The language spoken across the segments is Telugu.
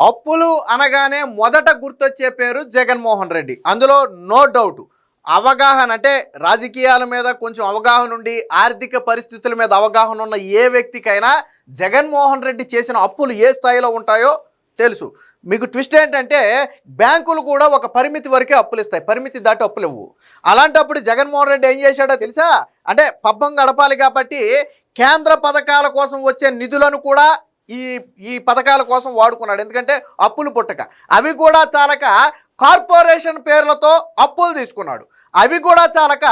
అప్పులు అనగానే మొదట గుర్తొచ్చే పేరు జగన్మోహన్ రెడ్డి. అందులో నో డౌట్. అవగాహన అంటే రాజకీయాల మీద కొంచెం అవగాహన ఉండి ఆర్థిక పరిస్థితుల మీద అవగాహన ఉన్న ఏ వ్యక్తికైనా జగన్మోహన్ రెడ్డి చేసిన అప్పులు ఏ స్థాయిలో ఉంటాయో తెలుసు. మీకు ట్విస్ట్ ఏంటంటే బ్యాంకులు కూడా ఒక పరిమితి వరకే అప్పులు ఇస్తాయి, పరిమితి దాటి అప్పులు ఇవ్వు. అలాంటప్పుడు జగన్మోహన్ రెడ్డి ఏం చేశాడో తెలుసా? అంటే పబ్బం గడపాలి కాబట్టి కేంద్ర పథకాల కోసం వచ్చే నిధులను కూడా ఈ ఈ పథకాల కోసం వాడుకున్నాడు. ఎందుకంటే అప్పులు పుట్టక అవి కూడా చాలక కార్పొరేషన్ పేర్లతో అప్పులు తీసుకున్నాడు. అవి కూడా చాలక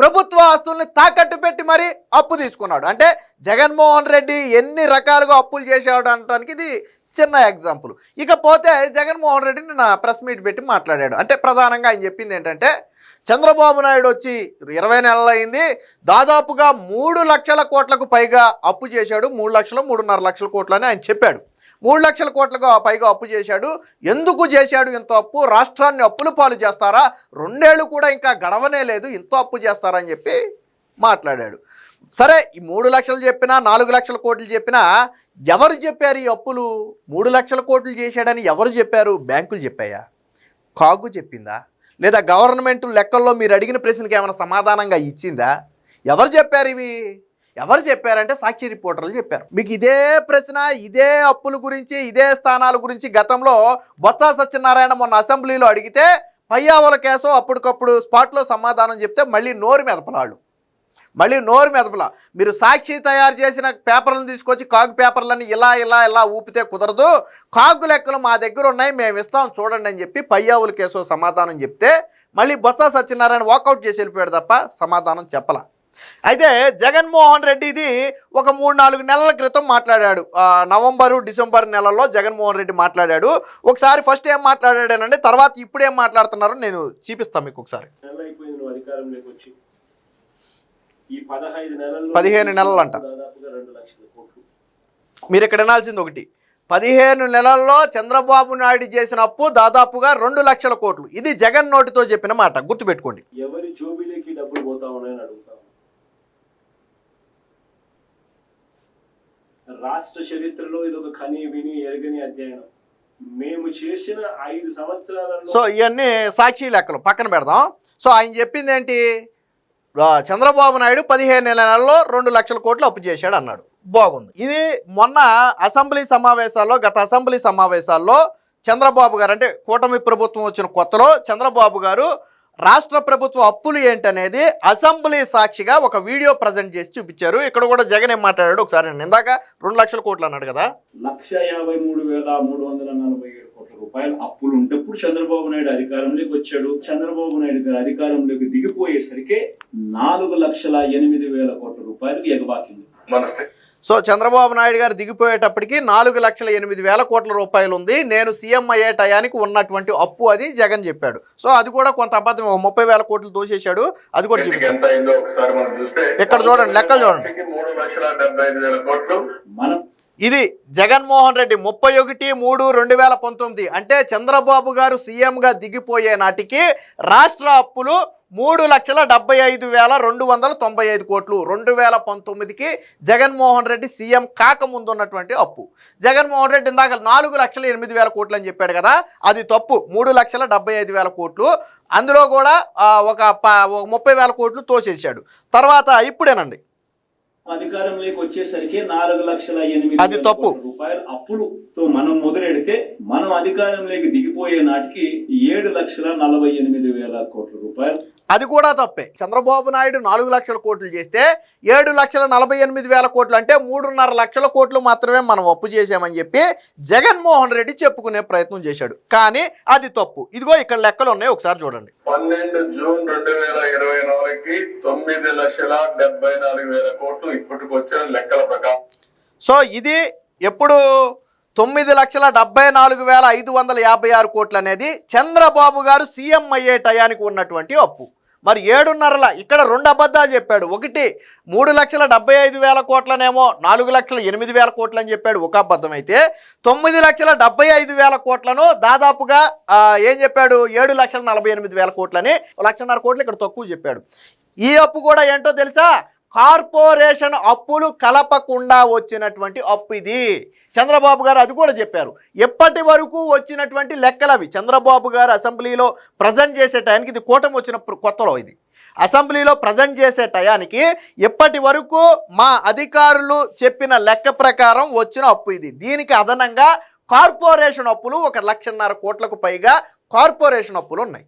ప్రభుత్వ ఆస్తుల్ని తాకట్టు పెట్టి మరీ అప్పు తీసుకున్నాడు. అంటే జగన్మోహన్ రెడ్డి ఎన్ని రకాలుగా అప్పులు చేసాడు అనడానికి ఇది చిన్న ఎగ్జాంపుల్. ఇకపోతే జగన్మోహన్ రెడ్డిని నా ప్రెస్ మీట్ పెట్టి మాట్లాడాడు. అంటే ప్రధానంగా ఆయన చెప్పింది ఏంటంటే చంద్రబాబు నాయుడు వచ్చి 20 నెలలు అయింది, దాదాపుగా 3 లక్షల కోట్లకు పైగా అప్పు చేశాడు. 3 లక్షలు 3.5 లక్షల కోట్లు అని ఆయన చెప్పాడు. 3 లక్షల కోట్లకు పైగా అప్పు చేశాడు. ఎందుకు చేశాడు ఇంత అప్పు? రాష్ట్రాన్ని అప్పుల పాలు చేస్తారా? 2 ఏళ్ళు కూడా ఇంకా గడవనే లేదు, ఇంత అప్పు చేస్తారా అని చెప్పి మాట్లాడాడు. సరే, ఈ 3 లక్షలు చెప్పినా 4 లక్షల కోట్లు చెప్పినా ఎవరు చెప్పారు ఈ అప్పులు? 3 లక్షల కోట్లు చేశాడని ఎవరు చెప్పారు? బ్యాంకులు చెప్పాయా? కాగు చెప్పిందా? లేదా గవర్నమెంట్ లెక్కల్లో మీరు అడిగిన ప్రశ్నకి ఏమైనా సమాధానంగా ఇచ్చిందా? ఎవరు చెప్పారు ఇవి? ఎవరు చెప్పారంటే సాక్షి రిపోర్టర్లు చెప్పారు. మీకు ఇదే ప్రశ్న, ఇదే అప్పుల గురించి, ఇదే స్థానాల గురించి గతంలో బొత్స సత్యనారాయణ మొన్న అసెంబ్లీలో అడిగితే పయ్యావుల కేసు అప్పటికప్పుడు స్పాట్లో సమాధానం చెప్తే మళ్ళీ నోరు మెదపలాళ్ళు. మీరు సాక్షి తయారు చేసిన పేపర్లను తీసుకొచ్చి కాగు పేపర్లని ఇలా ఊపితే కుదరదు, కాగు లెక్కలు మా దగ్గర ఉన్నాయి, మేము ఇస్తాం చూడండి అని చెప్పి పయ్యావుల కేసు సమాధానం చెప్తే మళ్ళీ బొత్స సత్యనారాయణ వాకౌట్ చేసి వెళ్ళిపోయాడు తప్ప సమాధానం చెప్పలా. అయితే జగన్మోహన్ రెడ్డి ఇది ఒక 3-4 నెలల క్రితం మాట్లాడాడు. నవంబరు డిసెంబర్ నెలల్లో జగన్మోహన్ రెడ్డి మాట్లాడాడు. ఒకసారి ఫస్ట్ ఏం మాట్లాడాడనండి, తర్వాత ఇప్పుడు ఏం మాట్లాడుతున్నారో నేను చూపిస్తాను మీకు. ఒకసారి 15 నెలలు అంట. మీరు ఇక్కడ వినాల్సింది ఒకటి, 15 నెలల్లో చంద్రబాబు నాయుడు చేసిన అప్పు దాదాపుగా 2 లక్షల కోట్లు. ఇది జగన్ నోటితో చెప్పిన మాట, గుర్తుపెట్టుకోండి. ఎవరి జోబీలోకి డబ్బులు పోతా ఉన్నాయని అడుగుతాం. రాష్ట్ర చరిత్రలో ఇది ఒక కని విని ఎరగని అధ్యయనం. మేము చేసిన 5 సంవత్సరాలలో సో ఇవన్నీ సాక్షి లెక్కలు పక్కన పెడదాం. సో ఆయన చెప్పింది ఏంటి? చంద్రబాబు నాయుడు 15 నెలల్లో 2 లక్షల కోట్లు అప్పు చేశాడు అన్నాడు. బాగుంది. ఇది మొన్న గత అసెంబ్లీ సమావేశాల్లో చంద్రబాబు గారు, అంటే కూటమి ప్రభుత్వం వచ్చిన కొత్తలో చంద్రబాబు గారు రాష్ట్ర ప్రభుత్వ అప్పులు ఏంటనేది అసెంబ్లీ సాక్షిగా ఒక వీడియో ప్రజెంట్ చేసి చూపించారు. ఇక్కడ కూడా జగన్ ఏం మాట్లాడాడు ఒకసారి. ఇందాక 2 లక్షల కోట్లు అన్నాడు కదా, 1,53,347 కోట్ల రూపాయలు అప్పులు ఉంటప్పుడు చంద్రబాబు నాయుడు అధికారంలోకి వచ్చాడు. చంద్రబాబు నాయుడు గారు అధికారంలోకి దిగిపోయేసరికి 4,08,000 కోట్ల రూపాయలకు ఎగబాకింది. సో చంద్రబాబు నాయుడు గారు దిగిపోయేటప్పటికి 4,08,000 కోట్ల రూపాయలు ఉంది. నేను సీఎం అయ్యే టయానికి ఉన్నటువంటి అప్పు అది జగన్ చెప్పాడు. సో అది కూడా కొంత అబద్ధం, 30,000 కోట్లు దోసేశాడు. అది కూడా చూపిస్తాను. ఇక్కడ చూడండి, లెక్కలు చూడండి. ఇది జగన్మోహన్ రెడ్డి 31/3/2019, అంటే చంద్రబాబు గారు సీఎంగా దిగిపోయే నాటికి రాష్ట్ర అప్పులు 3,75,295 కోట్లు. 2019కి జగన్మోహన్ రెడ్డి సీఎం కాకముందు ఉన్నటువంటి అప్పు. జగన్మోహన్ రెడ్డి ఇందాక 4,08,000 కోట్లు అని చెప్పాడు కదా, అది తప్పు. 3,75,000 కోట్లు. అందులో కూడా ఒక 30,000 కోట్లు తోసేసాడు. తర్వాత ఇప్పుడేనండి అధికారంలోకి వచ్చేసరికి 4,08,000 కోట్ల రూపాయలు అప్పులతో మనం మొదలెడితే మనం అధికారంలోకి దిగిపోయే నాటికి 7,48,000 కోట్ల రూపాయలు. అది కూడా తప్పే. చంద్రబాబు నాయుడు 4 లక్షల కోట్లు చేస్తే 7,48,000 కోట్లు, అంటే 3.5 లక్షల కోట్లు మాత్రమే మనం అప్పు చేసామని చెప్పి జగన్మోహన్ రెడ్డి చెప్పుకునే ప్రయత్నం చేశాడు. కానీ అది తప్పు. ఇదిగో ఇక్కడ లెక్కలు ఉన్నాయి, ఒకసారి చూడండి. 12 జూన్ 2024కి 9,74,000 కోట్లు ఇప్పటికి వచ్చిన లెక్కల ప్రకారం. సో ఇది ఎప్పుడు 9,74,556 కోట్లు అనేది చంద్రబాబు గారు సీఎం అయ్యే టయానికి ఉన్నటువంటి అప్పు. మరి 7.5 ఇక్కడ 2 అబద్ధాలు చెప్పాడు. ఒకటి 3,75,000 కోట్లనేమో 4,08,000 కోట్లు అని చెప్పాడు, ఒక అబద్ధం. అయితే 9,75,000 కోట్లను దాదాపుగా ఏం చెప్పాడు? 7,48,000 కోట్లని, 1,50,000 కోట్లు ఇక్కడ తక్కువ చెప్పాడు. ఈ అప్పు కూడా ఏంటో తెలుసా? కార్పొరేషన్ అప్పులు కలపకుండా వచ్చినటువంటి అప్పు ఇది. చంద్రబాబు గారు అది కూడా చెప్పారు. ఎప్పటి వరకు వచ్చినటువంటి లెక్కలవి చంద్రబాబు గారు అసెంబ్లీలో ప్రజెంట్ చేసే టయానికి, ఇది కూటమి వచ్చిన కొత్తలో ఇది అసెంబ్లీలో ప్రజెంట్ చేసే టయానికి ఎప్పటి వరకు మా అధికారులు చెప్పిన లెక్క ప్రకారం వచ్చిన అప్పు ఇది. దీనికి అదనంగా కార్పొరేషన్ అప్పులు 1,50,000 కోట్లకు పైగా కార్పొరేషన్ అప్పులు ఉన్నాయి.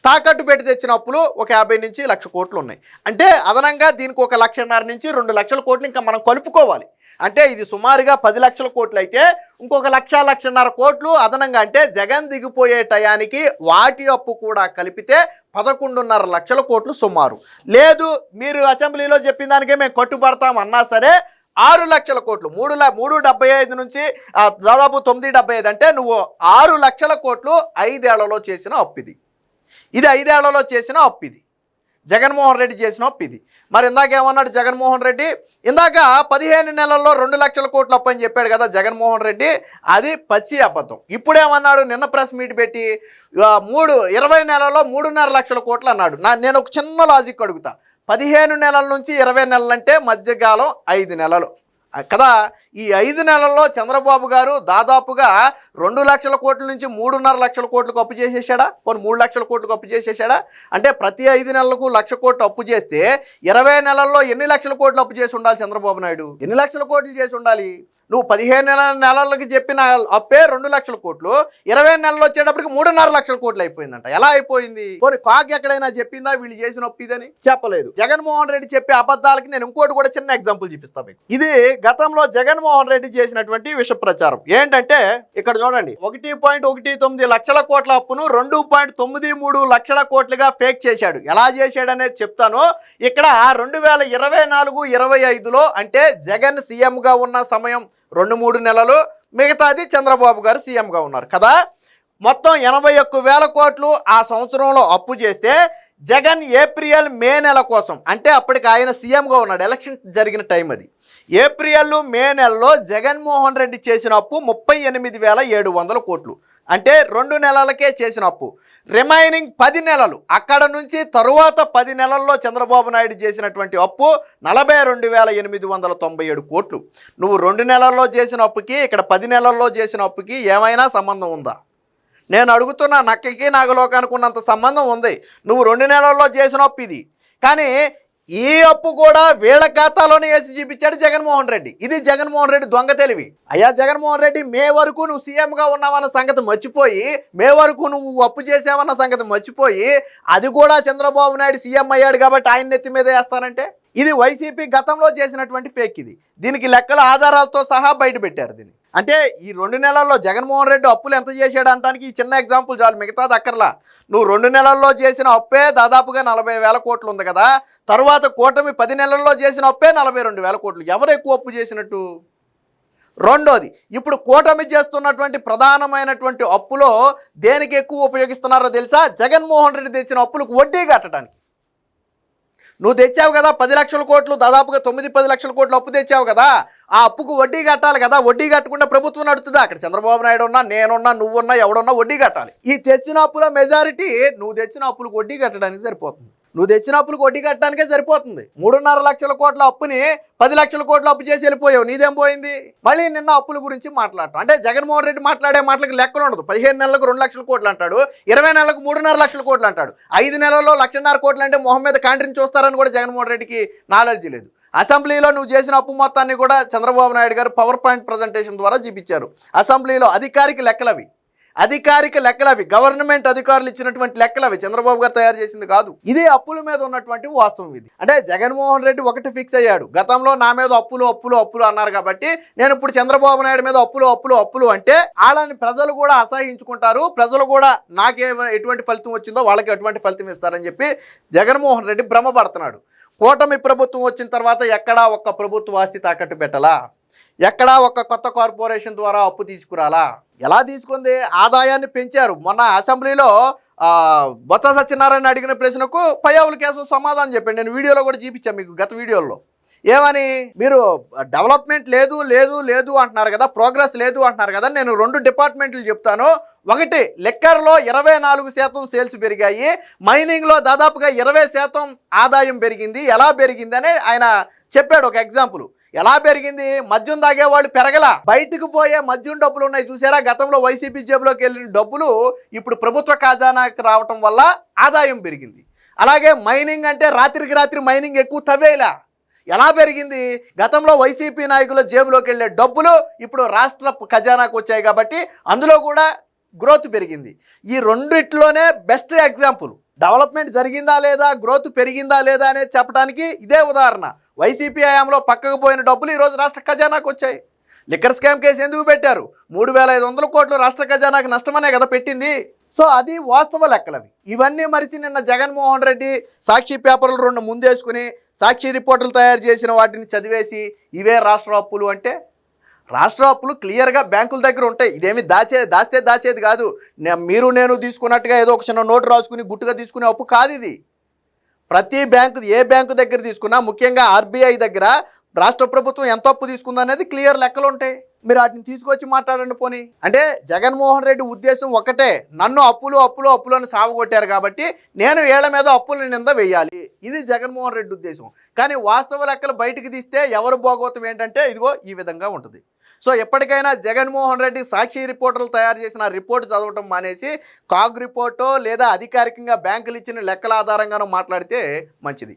తాకట్టు పెట్టి తెచ్చిన అప్పులు 50 నుంచి 1,00,000 కోట్లు ఉన్నాయి. అంటే అదనంగా దీనికి 1,50,000 నుంచి 2,00,000 కోట్లు ఇంకా మనం కలుపుకోవాలి. అంటే ఇది సుమారుగా 10 లక్షల కోట్లు అయితే ఇంకొక 1,00,000 కోట్లు అదనంగా, అంటే జగన్ దిగిపోయే టయానికి వాటి అప్పు కూడా కలిపితే 11.5 లక్షల కోట్లు సుమారు. లేదు మీరు అసెంబ్లీలో చెప్పిన దానికే మేము కట్టుబడతాం అన్నా సరే 6 లక్షల కోట్లు, 375 నుంచి దాదాపు 975, అంటే నువ్వు 6 లక్షల కోట్లు 5 ఏళ్లలో చేసిన అప్పు ఇది. 5 ఏళ్లలో చేసిన అప్పు ఇది. జగన్మోహన్ రెడ్డి చేసిన అప్పు ఇది. మరి ఇందాక ఏమన్నాడు జగన్మోహన్ రెడ్డి? ఇందాక 15 నెలల్లో 2 లక్షల కోట్లు అప్పు అని చెప్పాడు కదా జగన్మోహన్ రెడ్డి, అది పచ్చి అబద్ధం. ఇప్పుడేమన్నాడు? నిన్న ప్రెస్ మీట్ పెట్టి 20 నెలల్లో 3.5 లక్షల కోట్లు అన్నాడు. నేను ఒక చిన్న లాజిక్ అడుగుతా. 15 నెలల నుంచి 20 నెలలంటే మధ్యకాలం 5 నెలలు కదా. ఈ 5 నెలల్లో చంద్రబాబు గారు దాదాపుగా 2 లక్షల కోట్ల నుంచి 3.5 లక్షల కోట్లకు అప్పు చేసేసాడా? పోనీ 3 లక్షల కోట్లకు అప్పు చేసేసాడా? అంటే ప్రతి 5 నెలలకు 1,00,000 కోట్లు అప్పు చేస్తే 20 నెలల్లో ఎన్ని లక్షల కోట్లు అప్పు చేసి ఉండాలి చంద్రబాబు నాయుడు? ఎన్ని లక్షల కోట్లు చేసి ఉండాలి? నువ్వు 15 నెలలకి చెప్పిన అప్పే 2 లక్షల కోట్లు, 20 నెలలు వచ్చేటప్పటికి 3.5 లక్షల కోట్లు అయిపోయిందంట. ఎలా అయిపోయింది? పోనీ కాకి ఎక్కడైనా చెప్పిందా వీళ్ళు చేసిన ఒప్పిదని? చెప్పలేదు. జగన్మోహన్ రెడ్డి చెప్పే అబద్ధాలకి నేను ఇంకోటి కూడా చిన్న ఎగ్జాంపుల్ చూపిస్తా మీకు. ఇది గతంలో జగన్మోహన్ రెడ్డి చేసినటువంటి విష ప్రచారం. ఏంటంటే ఇక్కడ చూడండి, 1.19 లక్షల కోట్ల అప్పును 2.93 లక్షల కోట్లుగా ఫేక్ చేశాడు. ఎలా చేశాడనేది చెప్తాను. ఇక్కడ 2024-25లో అంటే జగన్ సీఎంగా ఉన్న సమయం 2-3 నెలలు, మిగతాది చంద్రబాబు గారు సీఎంగా ఉన్నారు కదా. మొత్తం 81,000 కోట్లు ఆ సంవత్సరంలో అప్పు చేస్తే జగన్ ఏప్రిల్ మే నెల కోసం, అంటే అప్పటికి ఆయన సీఎంగా ఉన్నాడు, ఎలక్షన్ జరిగిన టైం అది. ఏప్రిల్ మే నెలలో జగన్మోహన్ రెడ్డి చేసిన అప్పు 38,700 కోట్లు, అంటే 2 నెలలకే చేసిన అప్పు. రిమైనింగ్ 10 నెలలు, అక్కడ నుంచి తరువాత 10 నెలల్లో చంద్రబాబు నాయుడు చేసినటువంటి అప్పు 42,897 కోట్లు. నువ్వు 2 నెలల్లో చేసిన అప్పుకి ఇక్కడ 10 నెలల్లో చేసిన అప్పుకి ఏమైనా సంబంధం ఉందా? నేను అడుగుతున్నా. నక్కకి నాగలోకానికి ఉన్నంత సంబంధం ఉంది. నువ్వు 2 నెలల్లో చేసిన అప్పు ఇది. కానీ ఈ అప్పు కూడా వీళ్ళ ఖాతాలోనే వేసి చూపించాడు జగన్మోహన్ రెడ్డి. ఇది జగన్మోహన్ రెడ్డి దొంగ తెలివి. అయ్యా జగన్మోహన్ రెడ్డి, మే వరకు నువ్వు సీఎంగా ఉన్నావన్న సంగతి మర్చిపోయి, మే వరకు నువ్వు అప్పు చేసావన్న సంగతి మర్చిపోయి, అది కూడా చంద్రబాబు నాయుడు సీఎం అయ్యాడు కాబట్టి ఆయన నెత్తి మీద వేస్తానంటే ఇది వైసీపీ గతంలో చేసినటువంటి ఫేక్. ఇది దీనికి లెక్కల ఆధారాలతో సహా బయట పెట్టారు దీన్ని. అంటే ఈ 2 నెలల్లో జగన్మోహన్ రెడ్డి అప్పులు ఎంత చేశాడు అంటానికి ఈ చిన్న ఎగ్జాంపుల్ చాలు, మిగతాది అక్కర్లా. నువ్వు 2 నెలల్లో చేసిన అప్పే దాదాపుగా 40,000 కోట్లు ఉంది కదా. తర్వాత కూటమి 10 నెలల్లో చేసిన అప్పే 42,000 కోట్లు. ఎవరు ఎక్కువ అప్పు చేసినట్టు? రెండోది, ఇప్పుడు కూటమి చేస్తున్నటువంటి ప్రధానమైనటువంటి అప్పులో దేనికి ఎక్కువ ఉపయోగిస్తున్నారో తెలుసా? జగన్మోహన్ రెడ్డి తెచ్చిన అప్పులకు వడ్డీ కట్టడానికి. నువ్వు తెచ్చావు కదా 10 లక్షల కోట్లు, దాదాపుగా 9-10 లక్షల కోట్లు అప్పు తెచ్చావు కదా. ఆ అప్పుకు వడ్డీ కట్టాలి కదా. వడ్డీ కట్టకుండా ప్రభుత్వం నడుతుందా? అక్కడ చంద్రబాబు నాయుడు ఉన్నా, నేనున్నా, నువ్వున్నా, ఎవడున్నా వడ్డీ కట్టాలి. ఈ తెచ్చిన అప్పుల మెజారిటీ నువ్వు తెచ్చిన అప్పులకు వడ్డీ కట్టడానికి సరిపోతుంది. నువ్వు తెచ్చిన అప్పులకు వడ్డీ కట్టడానికే సరిపోతుంది. 3.5 లక్షల కోట్ల అప్పుని 10 లక్షల కోట్ల అప్పు చేసి వెళ్ళిపోయావు. నీదేం పోయింది? మళ్ళీ నిన్న అప్పుల గురించి మాట్లాడటం అంటే జగన్మోహన్ రెడ్డి మాట్లాడే మాటలకు లెక్కలు ఉండదు. 15 నెలలకు 2 లక్షల కోట్లు అంటాడు, 20 నెలలకు 3.5 లక్షల కోట్లు అంటాడు, 5 నెలల్లో 1,50,000 కోట్లు అంటే మొహం మీద కాంట్రీని చూస్తారని కూడా జగన్మోహన్ రెడ్డికి నాలెడ్జ్ లేదు. అసెంబ్లీలో నువ్వు చేసిన అప్పు మొత్తాన్ని కూడా చంద్రబాబు నాయుడు గారు పవర్ పాయింట్ ప్రజెంటేషన్ ద్వారా చూపించారు. అసెంబ్లీలో అధికారిక లెక్కలవి గవర్నమెంట్ అధికారులు ఇచ్చినటువంటి లెక్కలవి, చంద్రబాబు గారు తయారు చేసింది కాదు. ఇది అప్పుల మీద ఉన్నటువంటి వాస్తవం. ఇది అంటే జగన్మోహన్ రెడ్డి ఒకటి ఫిక్స్ అయ్యాడు, గతంలో నా మీద అప్పులు అన్నారు కాబట్టి నేను ఇప్పుడు చంద్రబాబు నాయుడు మీద అప్పులు అంటే వాళ్ళని ప్రజలు కూడా అసహించుకుంటారు, ప్రజలు కూడా నాకే ఎటువంటి ఫలితం వచ్చిందో వాళ్ళకి ఎటువంటి ఫలితం ఇస్తారని చెప్పి జగన్మోహన్ రెడ్డి భ్రమపడుతున్నాడు. కూటమి ప్రభుత్వం వచ్చిన తర్వాత ఎక్కడా ఒక్క ప్రభుత్వ ఆస్తి తాకట్టు పెట్టాలా? ఎక్కడా ఒక కొత్త కార్పొరేషన్ ద్వారా అప్పు తీసుకురాలా? ఎలా తీసుకుంది? ఆదాయాన్ని పెంచారు. మొన్న అసెంబ్లీలో బొత్స సత్యనారాయణ అడిగిన ప్రశ్నకు పయ్యావుల కేసు సమాధానం చెప్పండి. నేను వీడియోలో కూడా చూపించాను మీకు, గత వీడియోలో ఏమని మీరు డెవలప్మెంట్ లేదు లేదు లేదు అంటున్నారు కదా, ప్రోగ్రెస్ లేదు అంటున్నారు కదా. నేను 2 డిపార్ట్మెంట్లు చెప్తాను. ఒకటి, లిక్కర్లో 24% సేల్స్ పెరిగాయి, మైనింగ్లో దాదాపుగా 20% ఆదాయం పెరిగింది. ఎలా పెరిగిందని ఆయన చెప్పాడు ఒక ఎగ్జాంపుల్. ఎలా పెరిగింది? మద్యం తాగేవాళ్ళు పెరగల, బయటకు పోయే మద్యం డబ్బులు ఉన్నాయి చూసారా, గతంలో వైసీపీ జేబులోకి వెళ్ళిన డబ్బులు ఇప్పుడు ప్రభుత్వ ఖజానాకి రావటం వల్ల ఆదాయం పెరిగింది. అలాగే మైనింగ్ అంటే రాత్రికి రాత్రి మైనింగ్ ఎక్కువ తవ్వేలా. ఎలా పెరిగింది? గతంలో వైసీపీ నాయకుల జేబులోకి వెళ్ళే డబ్బులు ఇప్పుడు రాష్ట్ర ఖజానాకు వచ్చాయి కాబట్టి అందులో కూడా గ్రోత్ పెరిగింది. ఈ రెండిట్లోనే బెస్ట్ ఎగ్జాంపుల్. డెవలప్మెంట్ జరిగిందా లేదా, గ్రోత్ పెరిగిందా లేదా అనేది చెప్పడానికి ఇదే ఉదాహరణ. వైసీపీ హయాంలో పక్కకు పోయిన డబ్బులు ఈరోజు రాష్ట్ర ఖజానాకు వచ్చాయి. లిక్కర్ స్కామ్ కేసు ఎందుకు పెట్టారు? 3,500 కోట్లు రాష్ట్ర ఖజానాకు నష్టమనే కదా పెట్టింది. సో అది వాస్తవ లెక్కలవి. ఇవన్నీ మరిచి నిన్న జగన్మోహన్ రెడ్డి సాక్షి పేపర్లు 2 ముందేసుకుని సాక్షి రిపోర్టులు తయారు చేసిన వాటిని చదివేసి ఇవే రాష్ట్ర అప్పులు అంటే, రాష్ట్ర అప్పులు క్లియర్గా బ్యాంకుల దగ్గర ఉంటాయి. ఇదేమి దాస్తే దాచేది కాదు. మీరు నేను తీసుకున్నట్టుగా ఏదో ఒక చిన్న నోటు రాసుకుని గుట్టుగా తీసుకునే అప్పు కాదు ఇది. ప్రతి బ్యాంకు, ఏ బ్యాంకు దగ్గర తీసుకున్నా, ముఖ్యంగా ఆర్బీఐ దగ్గర రాష్ట్ర ప్రభుత్వం ఎంత అప్పు తీసుకుందనేది క్లియర్ లెక్కలు ఉంటాయి. మీరు వాటిని తీసుకొచ్చి మాట్లాడండి పోనీ. అంటే జగన్మోహన్ రెడ్డి ఉద్దేశం ఒకటే, నన్ను అప్పులను సావగొట్టారు కాబట్టి నేను వీళ్ళ మీద అప్పుల నింద వేయాలి. ఇది జగన్మోహన్ రెడ్డి ఉద్దేశం. కానీ వాస్తవ లెక్కలు బయటికి తీస్తే ఎవరు భోగోతం ఏంటంటే ఇదిగో ఈ విధంగా ఉంటుంది. సో ఎప్పటికైనా జగన్మోహన్ రెడ్డి సాక్షి రిపోర్టర్లు తయారు చేసిన రిపోర్టు చదవటం మానేసి కాగ్ రిపోర్టో లేదా అధికారికంగా బ్యాంకులు ఇచ్చిన లెక్కల ఆధారంగానో మాట్లాడితే మంచిది.